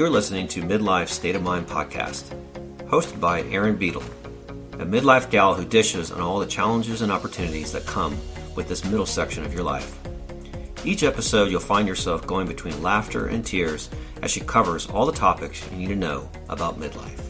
You're listening to Midlife State of Mind podcast, hosted by Erin Beadle, a midlife gal who dishes on all the challenges and opportunities that come with this middle section of your life. Each episode, you'll find yourself going between laughter and tears as she covers all the topics you need to know about midlife.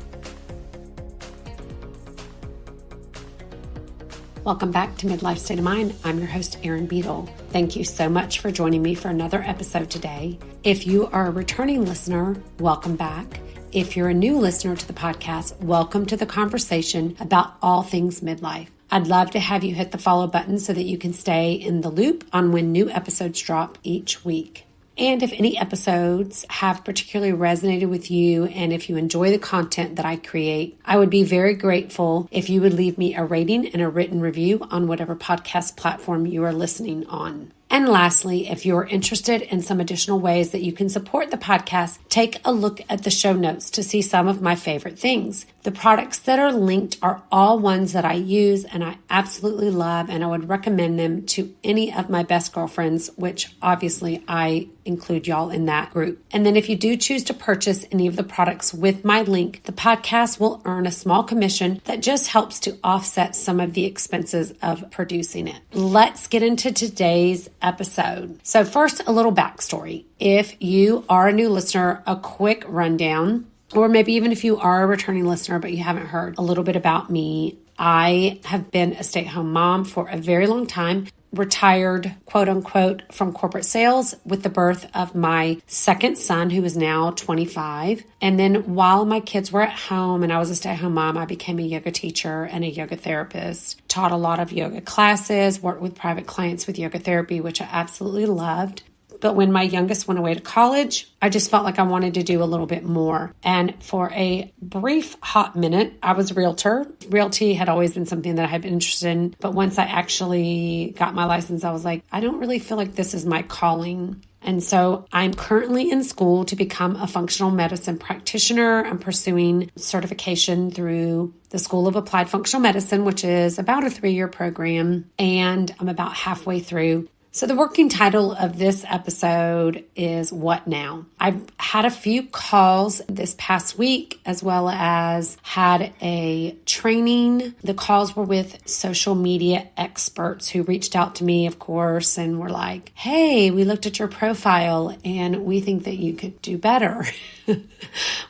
Welcome back to Midlife State of Mind. I'm your host, Erin Beadle. Thank you so much for joining me for another episode today. If you are a returning listener, welcome back. If you're a new listener to the podcast, welcome to the conversation about all things midlife. I'd love to have you hit the follow button so that you can stay in the loop on when new episodes drop each week. And if any episodes have particularly resonated with you and if you enjoy the content that I create, I would be very grateful if you would leave me a rating and a written review on whatever podcast platform you are listening on. And lastly, if you're interested in some additional ways that you can support the podcast, take a look at the show notes to see some of my favorite things. The products that are linked are all ones that I use and I absolutely love, and I would recommend them to any of my best girlfriends, which obviously I include y'all in that group. And then if you do choose to purchase any of the products with my link, the podcast will earn a small commission that just helps to offset some of the expenses of producing it. Let's get into today's episode. So first, a little backstory. If you are a new listener, a quick rundown, or maybe even if you are a returning listener, but you haven't heard a little bit about me. I have been a stay-at-home mom for a very long time, retired, quote unquote, from corporate sales with the birth of my second son, who is now 25. And then while my kids were at home and I was a stay-at-home mom, I became a yoga teacher and a yoga therapist, taught a lot of yoga classes, worked with private clients with yoga therapy, which I absolutely loved. But when my youngest went away to college, I just felt like I wanted to do a little bit more. And for a brief hot minute, I was a realtor. Realty had always been something that I had been interested in. But once I actually got my license, I was like, I don't really feel like this is my calling. And so I'm currently in school to become a functional medicine practitioner. I'm pursuing certification through the School of Applied Functional Medicine, which is about a 3-year program. And I'm about halfway through. So the working title of this episode is What Now? I've had a few calls this past week, as well as had a training. The calls were with social media experts who reached out to me, of course, and were like, hey, we looked at your profile and we think that you could do better,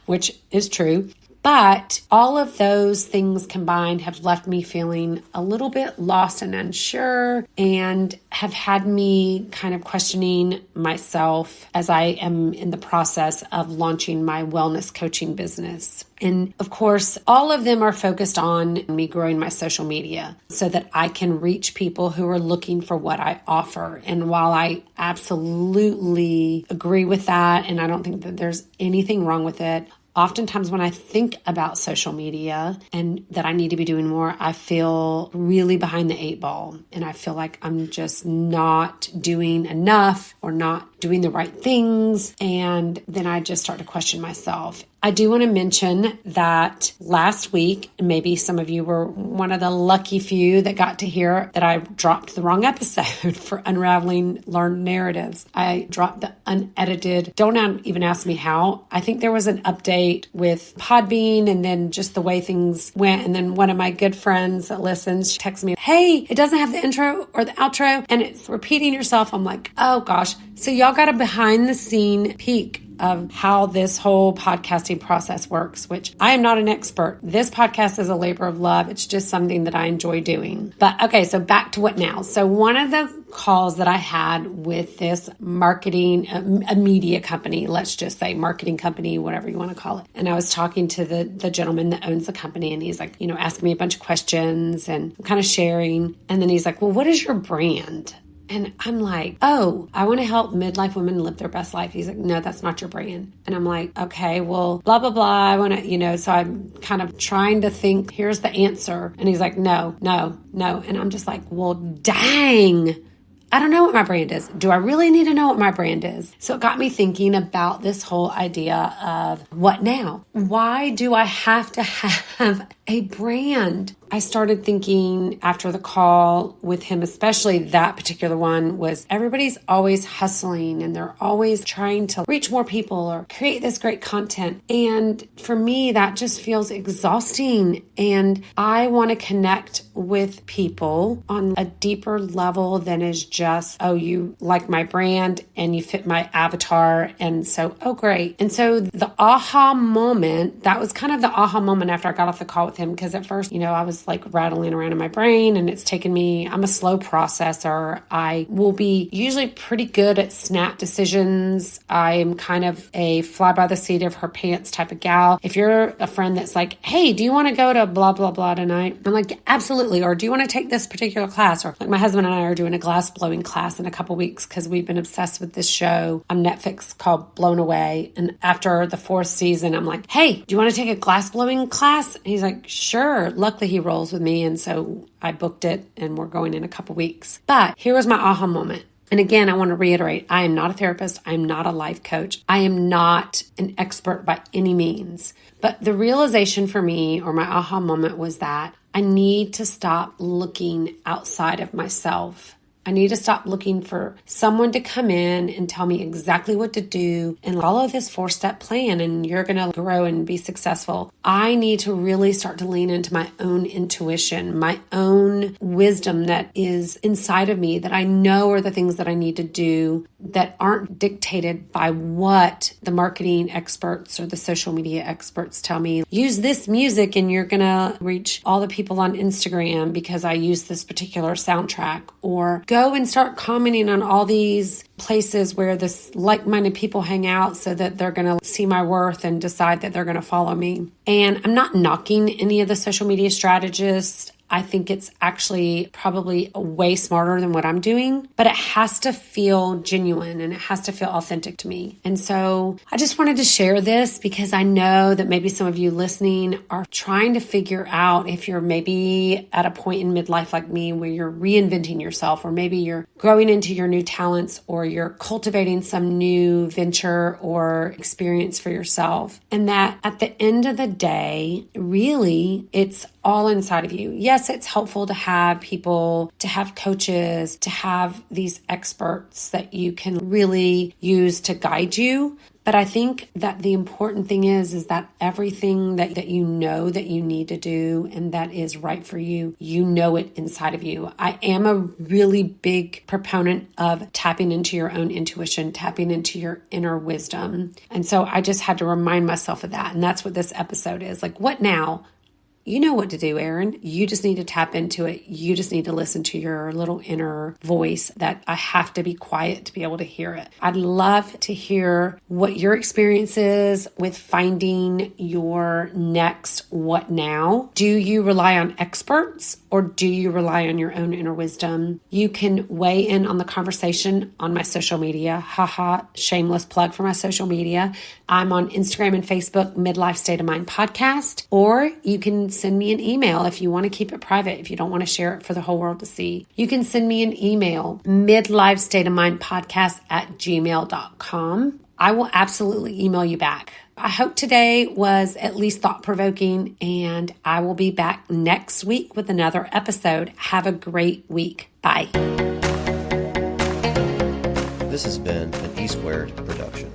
which is true. But all of those things combined have left me feeling a little bit lost and unsure, and have had me kind of questioning myself as I am in the process of launching my wellness coaching business. And of course, all of them are focused on me growing my social media so that I can reach people who are looking for what I offer. And while I absolutely agree with that, and I don't think that there's anything wrong with it, oftentimes when I think about social media and that I need to be doing more, I feel really behind the 8 ball. And I feel like I'm just not doing enough or not doing the right things. And then I just start to question myself. I do want to mention that last week, maybe some of you were one of the lucky few that got to hear that I dropped the wrong episode for Unraveling Learned Narratives. I dropped the unedited. Don't even ask me how. I think there was an update with Podbean and then just the way things went. And then one of my good friends that listens, she texts me, hey, it doesn't have the intro or the outro and it's repeating yourself. I'm like, oh gosh. So y'all got a behind the scene peek of how this whole podcasting process works, which I am not an expert. This podcast is a labor of love. It's just something that I enjoy doing. But okay, so back to what now? So one of the calls that I had with this marketing, a media company, let's just say marketing company, whatever you want to call it. And I was talking to the gentleman that owns the company, and he's like, asking me a bunch of questions and I'm kind of sharing. And then he's like, well, what is your brand? And I'm like, oh, I want to help midlife women live their best life. He's like, no, that's not your brand. And I'm like, okay, well, blah, blah, blah. I want to, so I'm kind of trying to think, here's the answer. And he's like, no. And I'm just like, well, dang. I don't know what my brand is. Do I really need to know what my brand is? So it got me thinking about this whole idea of what now? Why do I have to have a brand. I started thinking after the call with him, especially that particular one, was everybody's always hustling and they're always trying to reach more people or create this great content. And for me, that just feels exhausting. And I want to connect with people on a deeper level than is just, oh, you like my brand and you fit my avatar. And so, oh, great. And so the aha moment, that was kind of the aha moment after I got off the call with him. Because at first, I was like rattling around in my brain and it's taken me, I'm a slow processor. I will be usually pretty good at snap decisions. I'm kind of a fly by the seat of her pants type of gal. If you're a friend that's like, hey, do you want to go to blah, blah, blah tonight? I'm like, absolutely. Or do you want to take this particular class? Or like my husband and I are doing a glass blowing class in a couple weeks because we've been obsessed with this show on Netflix called Blown Away. And after the 4th season, I'm like, hey, do you want to take a glass blowing class? And he's like, sure. Luckily, he rolls with me. And so I booked it and we're going in a couple weeks. But here was my aha moment. And again, I want to reiterate, I am not a therapist. I am not a life coach. I am not an expert by any means. But the realization for me, or my aha moment, was that I need to stop looking outside of myself. I need to stop looking for someone to come in and tell me exactly what to do and follow this 4-step plan and you're going to grow and be successful. I need to really start to lean into my own intuition, my own wisdom that is inside of me that I know are the things that I need to do that aren't dictated by what the marketing experts or the social media experts tell me. Use this music and you're going to reach all the people on Instagram because I use this particular soundtrack. Or go and start commenting on all these places where this like-minded people hang out so that they're going to see my worth and decide that they're going to follow me. And I'm not knocking any of the social media strategists. I think it's actually probably way smarter than what I'm doing, but it has to feel genuine and it has to feel authentic to me. And so I just wanted to share this because I know that maybe some of you listening are trying to figure out if you're maybe at a point in midlife like me where you're reinventing yourself, or maybe you're growing into your new talents, or you're cultivating some new venture or experience for yourself. And that at the end of the day, really, it's all inside of you. Yes, it's helpful to have people, to have coaches, to have these experts that you can really use to guide you. But I think that the important thing is that everything that you know that you need to do and that is right for you, you know it inside of you. I am a really big proponent of tapping into your own intuition, tapping into your inner wisdom. And so I just had to remind myself of that. And that's what this episode is. Like, what now? You know what to do, Erin. You just need to tap into it. You just need to listen to your little inner voice that I have to be quiet to be able to hear it. I'd love to hear what your experience is with finding your next what now. Do you rely on experts or do you rely on your own inner wisdom? You can weigh in on the conversation on my social media. Haha, shameless plug for my social media. I'm on Instagram and Facebook, Midlife State of Mind Podcast, or you can send me an email if you want to keep it private, if you don't want to share it for the whole world to see. You can send me an email, midlifestateofmindpodcast@gmail.com. I will absolutely email you back. I hope today was at least thought-provoking, and I will be back next week with another episode. Have a great week. Bye. This has been an E Squared production.